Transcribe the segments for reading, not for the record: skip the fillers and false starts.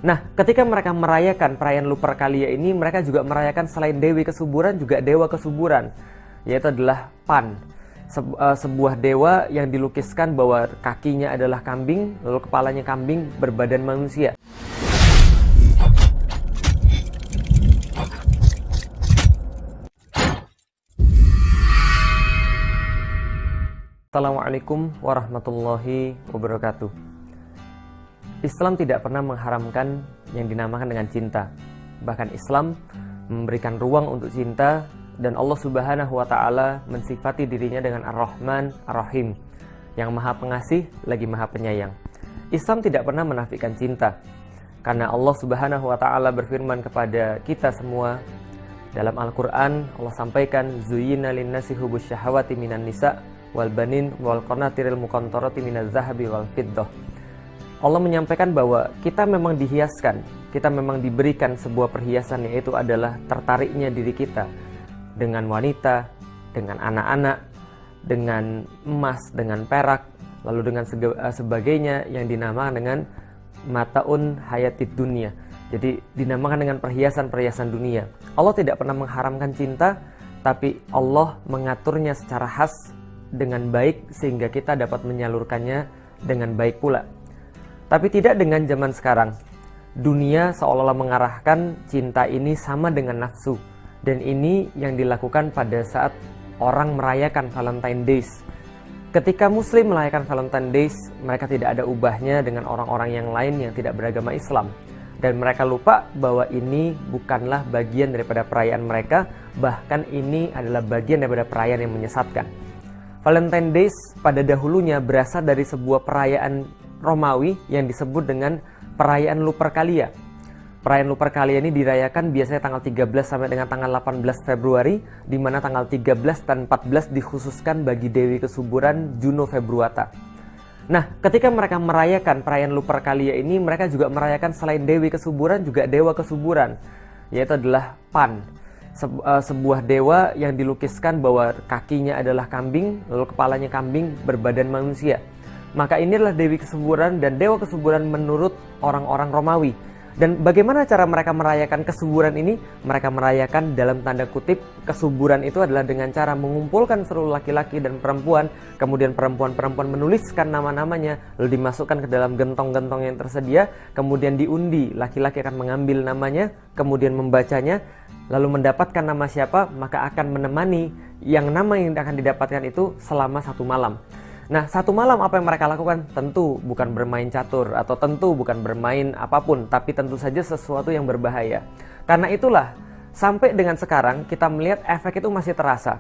Nah, ketika mereka merayakan perayaan Lupercalia ini, mereka juga merayakan selain Dewi Kesuburan juga Dewa Kesuburan, yaitu adalah Pan. Sebuah dewa yang dilukiskan bahwa kakinya adalah kambing, lalu kepalanya kambing berbadan manusia. Assalamualaikum warahmatullahi wabarakatuh. Islam tidak pernah mengharamkan yang dinamakan dengan cinta. Bahkan Islam memberikan ruang untuk cinta, dan Allah Subhanahu wa Ta'ala mensifati dirinya dengan Ar-Rahman Ar-Rahim, yang Maha Pengasih lagi Maha Penyayang. Islam tidak pernah menafikan cinta, karena Allah Subhanahu wa Ta'ala berfirman kepada kita semua dalam Al-Quran. Allah sampaikan, Zuyyina linnasi hubbus syahawati minan nisa wal banin wal qanatiril muqantarati minaz zahabi wal fiddah. Allah menyampaikan bahwa kita memang dihiaskan, kita memang diberikan sebuah perhiasan, yaitu adalah tertariknya diri kita dengan wanita, dengan anak-anak, dengan emas, dengan perak, lalu dengan sebagainya yang dinamakan dengan mataun hayatid dunia. Jadi dinamakan dengan perhiasan-perhiasan dunia. Allah tidak pernah mengharamkan cinta, tapi Allah mengaturnya secara khas dengan baik sehingga kita dapat menyalurkannya dengan baik pula. Tapi tidak dengan zaman sekarang. Dunia seolah-olah mengarahkan cinta ini sama dengan nafsu. Dan ini yang dilakukan pada saat orang merayakan Valentine Days. Ketika Muslim merayakan Valentine Days, mereka tidak ada ubahnya dengan orang-orang yang lain yang tidak beragama Islam. Dan mereka lupa bahwa ini bukanlah bagian daripada perayaan mereka, bahkan ini adalah bagian daripada perayaan yang menyesatkan. Valentine Days pada dahulunya berasal dari sebuah perayaan Romawi yang disebut dengan perayaan Lupercalia. Perayaan Lupercalia ini dirayakan biasanya tanggal 13 sampai dengan tanggal 18 Februari, di mana tanggal 13 dan 14 dikhususkan bagi Dewi Kesuburan Juno Februata. Nah, ketika mereka merayakan perayaan Lupercalia ini, mereka juga merayakan selain Dewi Kesuburan juga Dewa Kesuburan, yaitu adalah Pan. Sebuah dewa yang dilukiskan bahwa kakinya adalah kambing, lalu kepalanya kambing berbadan manusia. Maka inilah Dewi Kesuburan dan Dewa Kesuburan menurut orang-orang Romawi. Dan bagaimana cara mereka merayakan kesuburan ini? Mereka merayakan dalam tanda kutip kesuburan itu adalah dengan cara mengumpulkan seluruh laki-laki dan perempuan, kemudian perempuan-perempuan menuliskan nama-namanya, lalu dimasukkan ke dalam gentong-gentong yang tersedia, kemudian diundi, laki-laki akan mengambil namanya, kemudian membacanya, lalu mendapatkan nama siapa, maka akan menemani yang nama yang akan didapatkan itu selama 1 malam. Nah, 1 malam apa yang mereka lakukan? Tentu bukan bermain catur, atau tentu bukan bermain apapun, tapi tentu saja sesuatu yang berbahaya. Karena itulah, sampai dengan sekarang kita melihat efek itu masih terasa.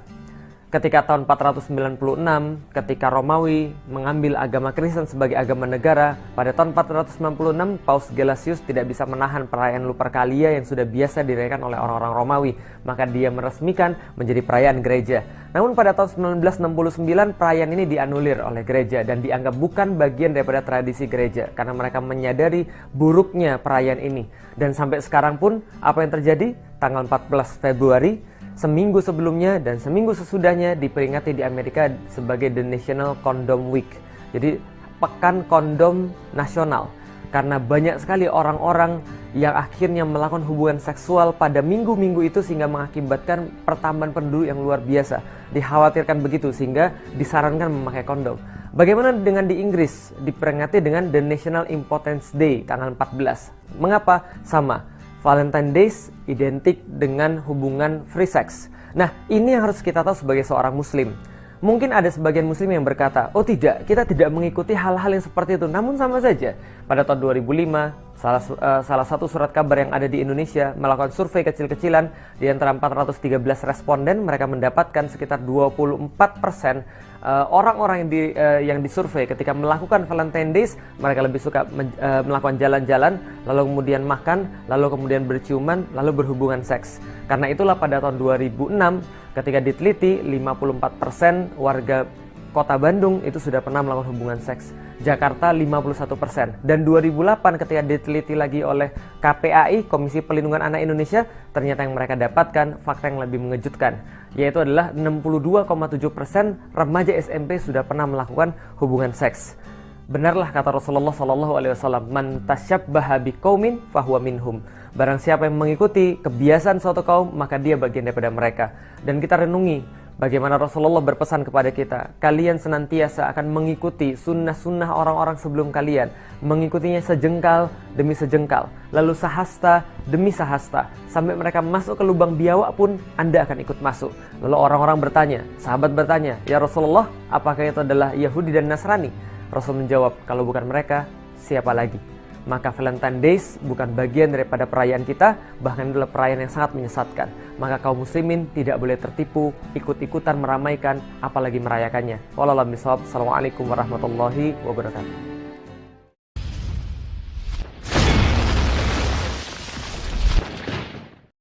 Ketika tahun 496, ketika Romawi mengambil agama Kristen sebagai agama negara, pada tahun 496 Paus Gelasius tidak bisa menahan perayaan Lupercalia yang sudah biasa dirayakan oleh orang-orang Romawi, maka dia meresmikan menjadi perayaan gereja. Namun pada tahun 1969 perayaan ini dianulir oleh gereja dan dianggap bukan bagian daripada tradisi gereja karena mereka menyadari buruknya perayaan ini. Dan sampai sekarang pun apa yang terjadi? Tanggal 14 Februari seminggu sebelumnya dan seminggu sesudahnya diperingati di Amerika sebagai The National Condom Week. Jadi pekan kondom nasional. Karena banyak sekali orang-orang yang akhirnya melakukan hubungan seksual pada minggu-minggu itu sehingga mengakibatkan pertambahan penduduk yang luar biasa. Dikhawatirkan begitu sehingga disarankan memakai kondom. Bagaimana dengan di Inggris? Diperingati dengan The National Impotence Day tanggal 14. Mengapa? Sama. Valentine Days identik dengan hubungan free sex. Nah, ini yang harus kita tahu sebagai seorang muslim. Mungkin ada sebagian muslim yang berkata, oh tidak, kita tidak mengikuti hal-hal yang seperti itu. Namun sama saja, pada tahun 2005, salah satu surat kabar yang ada di Indonesia melakukan survei kecil-kecilan. Di antara 413 responden, mereka mendapatkan sekitar 24% orang-orang yang disurvei ketika melakukan Valentine Days, mereka lebih suka melakukan jalan-jalan, lalu kemudian makan, lalu kemudian berciuman, lalu berhubungan seks. Karena itulah pada tahun 2006 ketika diteliti 54% warga Kota Bandung itu sudah pernah melakukan hubungan seks. Jakarta 51%. Dan 2008 ketika diteliti lagi oleh KPAI, Komisi Pelindungan Anak Indonesia, ternyata yang mereka dapatkan fakta yang lebih mengejutkan, yaitu adalah 62,7% remaja SMP sudah pernah melakukan hubungan seks. Benarlah kata Rasulullah SAW, man tasyabbaha biqaumin fahuwa minhum. Barang siapa yang mengikuti kebiasaan suatu kaum, maka dia bagian daripada mereka. Dan kita renungi bagaimana Rasulullah berpesan kepada kita, kalian senantiasa akan mengikuti sunnah-sunnah orang-orang sebelum kalian, mengikutinya sejengkal demi sejengkal, lalu sahasta demi sahasta, sampai mereka masuk ke lubang biawak pun Anda akan ikut masuk. Lalu orang-orang bertanya, sahabat bertanya, ya Rasulullah, apakah itu adalah Yahudi dan Nasrani? Rasul menjawab, kalau bukan mereka, siapa lagi? Maka Valentine Days bukan bagian daripada perayaan kita, bahkan adalah perayaan yang sangat menyesatkan. Maka kaum muslimin tidak boleh tertipu, ikut-ikutan meramaikan, apalagi merayakannya. Wallahu a'lam bishawab. Assalamualaikum warahmatullahi wabarakatuh.